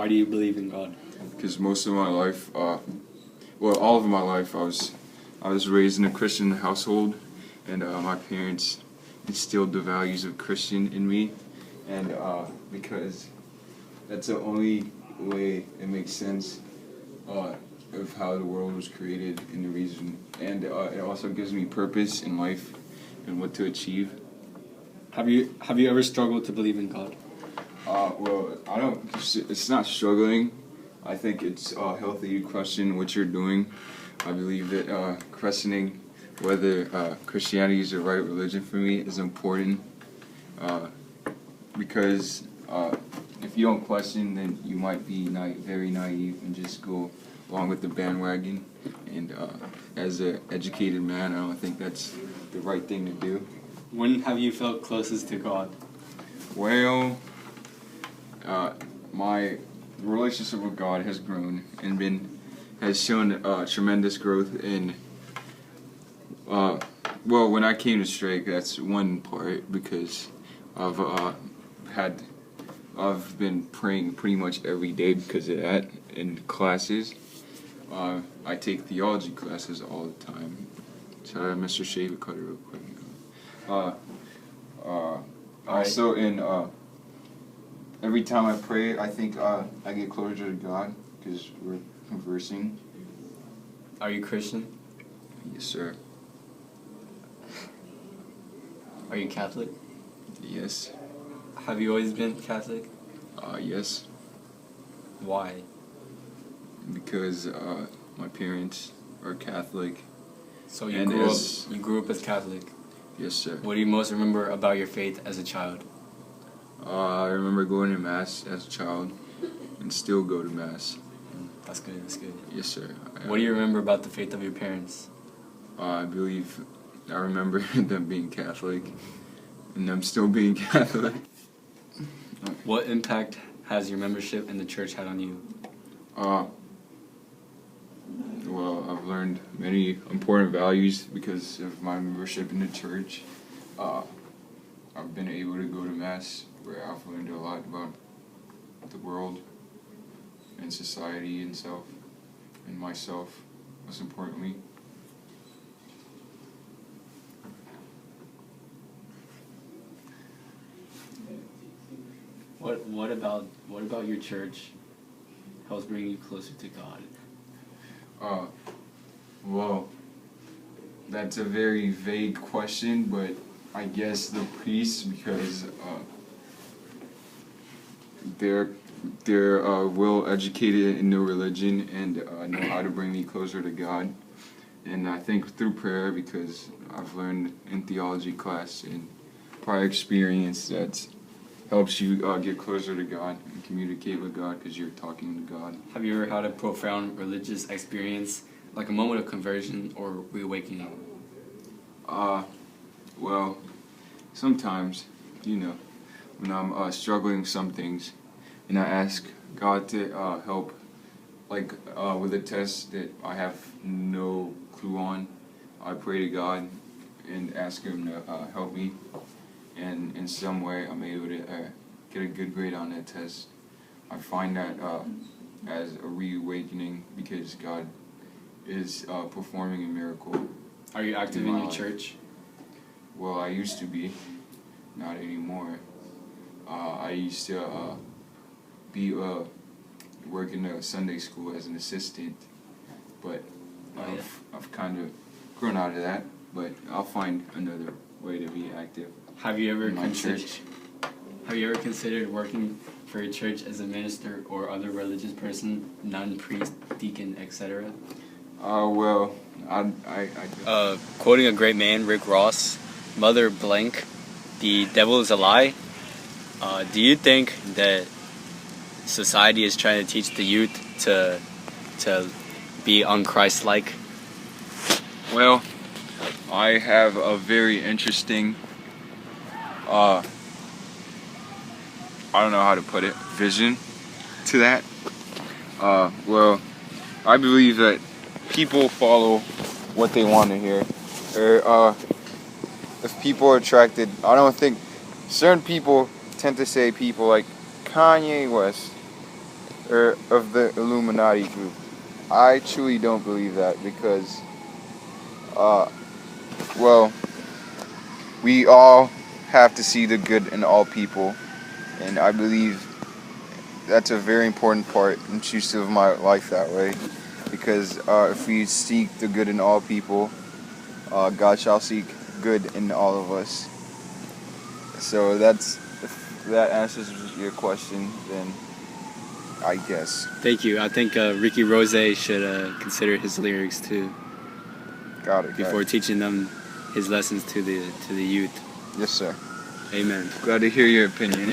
Why do you believe in God? Because most of my life, all of my life, I was raised in a Christian household, and my parents instilled the values of Christian in me, and because that's the only way it makes sense of how the world was created and the reason, and it also gives me purpose in life and what to achieve. Have you ever struggled to believe in God? Well, I don't. It's not struggling. I think it's healthy to question what you're doing. I believe that questioning whether Christianity is the right religion for me is important, because if you don't question, then you might be very naive and just go along with the bandwagon. And as an educated man, I don't think that's the right thing to do. When have you felt closest to God? Well, my relationship with God has grown and has shown tremendous growth in. Well, when I came to Strake, that's one part, because I've been praying pretty much every day because of that in classes. I take theology classes all the time. Sorry, Mr. Shave Cutter real quick. Also in every time I pray, I think I get closer to God because we're conversing. Are you Christian? Yes, sir. Are you Catholic? Yes. Have you always been Catholic? Yes. Why? Because my parents are Catholic. So you grew up as Catholic? Yes, sir. What do you most remember about your faith as a child? I remember going to Mass as a child and still go to Mass. That's good, that's good. Yes, sir. What do you remember about the faith of your parents? I remember them being Catholic and them still being Catholic. What impact has your membership in the church had on you? Well, I've learned many important values because of my membership in the church. I've been able to go to Mass, where I've learned a lot about the world and society and self and myself, most importantly. What about your church helps bring you closer to God? Well, that's a very vague question, but I guess the priests, because they're well educated in their religion and know how to bring me closer to God. And I think through prayer, because I've learned in theology class and prior experience that helps you get closer to God and communicate with God because you're talking to God. Have you ever had a profound religious experience, like a moment of conversion or reawakening? Well, sometimes, when I'm struggling with some things, and I ask God to help, like with a test that I have no clue on, I pray to God and ask Him to help me, and in some way I'm able to get a good grade on that test. I find that as a reawakening because God is performing a miracle. Are you active in your church? Well, I used to be, not anymore. I used to work in a Sunday school as an assistant, but I've kind of grown out of that. But I'll find another way to be active. Have you ever considered working for a church as a minister or other religious person, nun, priest, deacon, etc.? Well, I quoting a great man, Rick Ross, Mother blank, the devil is a lie. Do you think that society is trying to teach the youth to be un-Christ-like? Well, I have a very interesting, I don't know how to put it, vision to that. Well, I believe that people follow what they want to hear. Or, if people are attracted, I don't think, certain people tend to say people like Kanye West, or of the Illuminati group. I truly don't believe that because, well, we all have to see the good in all people, and I believe that's a very important part and choose to live my life that way. Because if we seek the good in all people, God shall seek good in all of us. So if that answers your question, then I guess. Thank you. I think Ricky Rose should consider his lyrics too Got it. before teaching them his lessons to the youth. Yes, sir. Amen. Glad to hear your opinion.